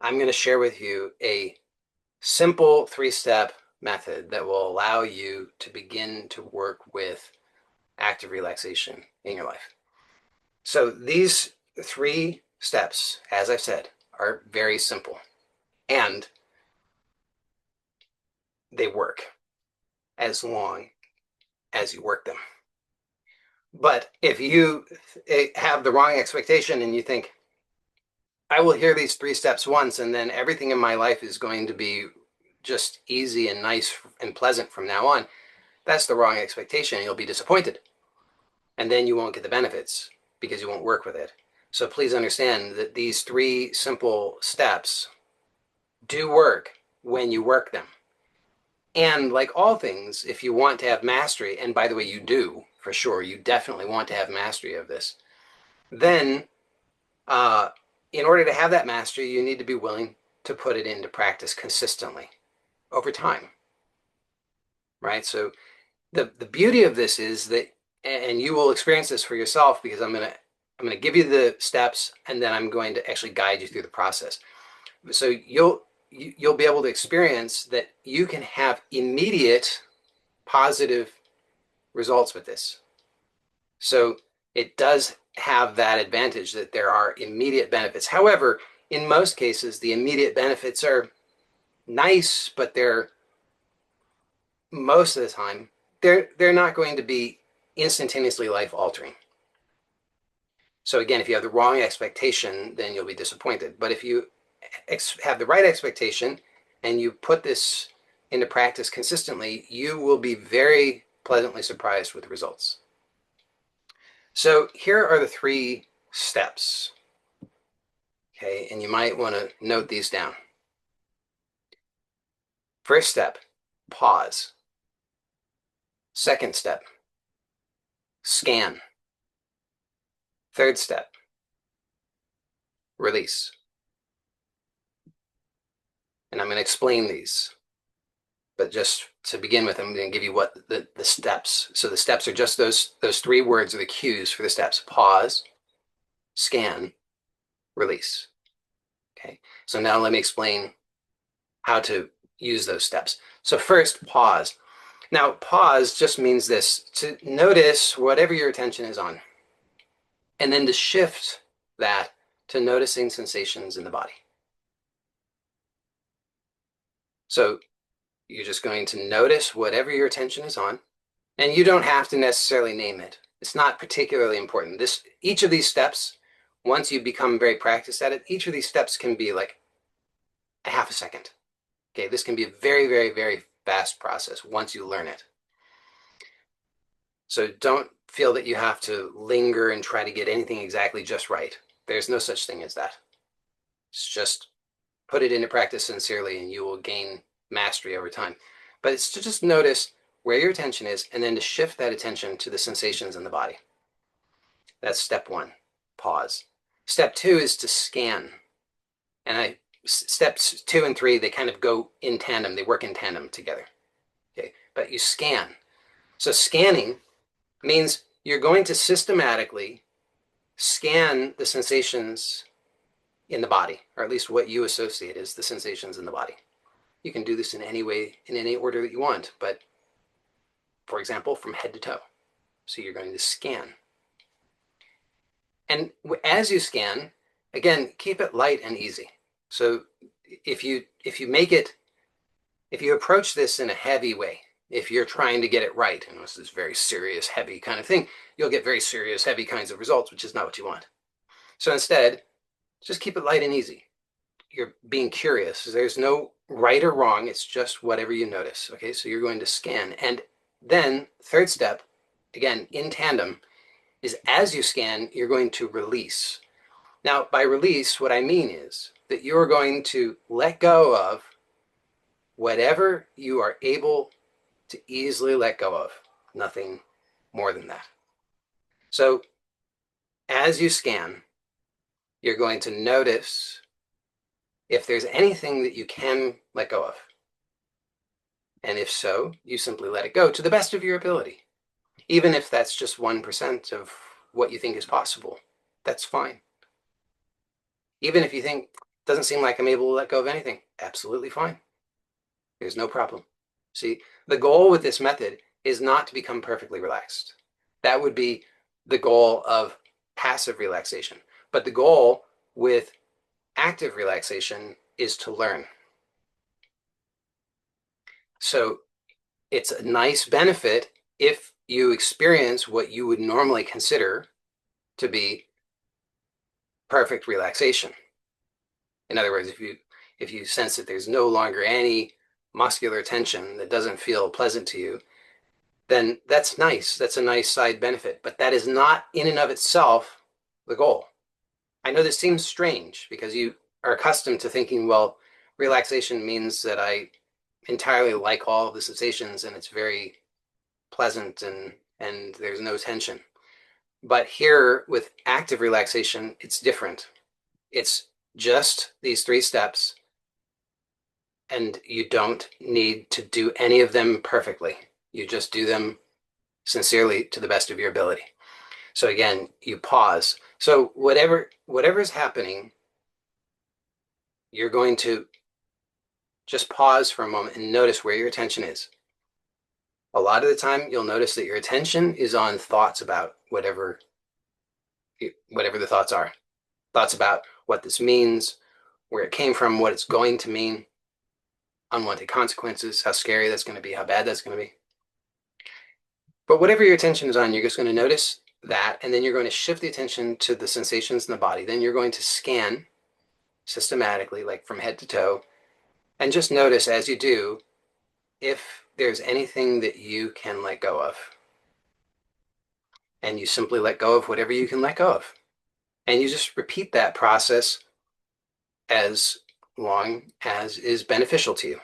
I'm going to share with you a simple 3-step method that will allow you to begin to work with active relaxation in your life. So these 3 steps, as I've said, are very simple and they work as long as you work them. But if you have the wrong expectation and you think, I will hear these 3 steps once and then everything in my life is going to be just easy and nice and pleasant from now on, that's the wrong expectation. You'll be disappointed. And then you won't get the benefits because you won't work with it. So please understand that these 3 simple steps do work when you work them. And like all things, if you want to have mastery, and by the way, you do, for sure, you definitely want to have mastery of this, then in order to have that mastery, you need to be willing to put it into practice consistently over time, right? So the beauty of this is that, and you will experience this for yourself because I'm gonna give you the steps and then I'm going to actually guide you through the process. So you'll be able to experience that you can have immediate positive results with this. So it does have that advantage that there are immediate benefits. However, in most cases, the immediate benefits are nice, but they're most of the time they're not going to be instantaneously life altering. So again, if you have the wrong expectation, then you'll be disappointed. But if you have the right expectation and you put this into practice consistently, you will be very pleasantly surprised with the results. So here are the 3 steps. Okay, and you might want to note these down. First step, pause. Second step, scan. Third step, release. And I'm going to explain these. But just to begin with, I'm going to give you what the steps. So the steps are just those 3 words are the cues for the steps. Pause, scan, release. Okay, so now let me explain how to use those steps. So first, pause. Now, pause just means this, to notice whatever your attention is on, and then to shift that to noticing sensations in the body. So you're just going to notice whatever your attention is on, and you don't have to necessarily name it. It's not particularly important. Each of these steps, once you become very practiced at it, each of these steps can be like a half a second. Okay, this can be a very, very, very fast process once you learn it. So don't feel that you have to linger and try to get anything exactly just right. There's no such thing as that. It's just put it into practice sincerely and you will gain mastery over time. But it's to just notice where your attention is and then to shift that attention to the sensations in the body. That's step 1, pause. Step 2 is to scan. And steps 2 and 3, they kind of go in tandem. They work in tandem together. Okay, but you scan. So scanning means you're going to systematically scan the sensations in the body, or at least what you associate as the sensations in the body. You can do this in any way, in any order that you want, but for example, from head to toe. So you're going to scan. And as you scan, again, keep it light and easy. So if you approach this in a heavy way, if you're trying to get it right, and this is very serious, heavy kind of thing, you'll get very serious, heavy kinds of results, which is not what you want. So instead, just keep it light and easy. You're being curious. There's no right or wrong. It's just whatever you notice. Okay, so you're going to scan. And then third step, again, in tandem, is as you scan, you're going to release. Now, by release, what I mean is that you're going to let go of whatever you are able to easily let go of, nothing more than that. So as you scan, you're going to notice if there's anything that you can let go of. And if so, you simply let it go to the best of your ability. Even if that's just 1% of what you think is possible, that's fine. Even if you think Doesn't seem like I'm able to let go of anything. Absolutely fine. There's no problem. See, the goal with this method is not to become perfectly relaxed. That would be the goal of passive relaxation. But the goal with active relaxation is to learn. So it's a nice benefit if you experience what you would normally consider to be perfect relaxation. In other words, if you sense that there's no longer any muscular tension that doesn't feel pleasant to you, then that's nice. That's a nice side benefit, but that is not in and of itself the goal. I know this seems strange because you are accustomed to thinking, well, relaxation means that I entirely like all of the sensations and it's very pleasant and there's no tension. But here with active relaxation, it's different. It's just these 3 steps, and you don't need to do any of them perfectly. You just do them sincerely to the best of your ability. So again, you pause. So whatever is happening, you're going to just pause for a moment and notice where your attention is. A lot of the time, you'll notice that your attention is on thoughts about whatever the thoughts are. Thoughts about what this means, where it came from, what it's going to mean, unwanted consequences, how scary that's going to be, how bad that's going to be. But whatever your attention is on, you're just going to notice that, and then you're going to shift the attention to the sensations in the body. Then you're going to scan systematically, like from head to toe, and just notice as you do if there's anything that you can let go of. And you simply let go of whatever you can let go of. And you just repeat that process as long as is beneficial to you.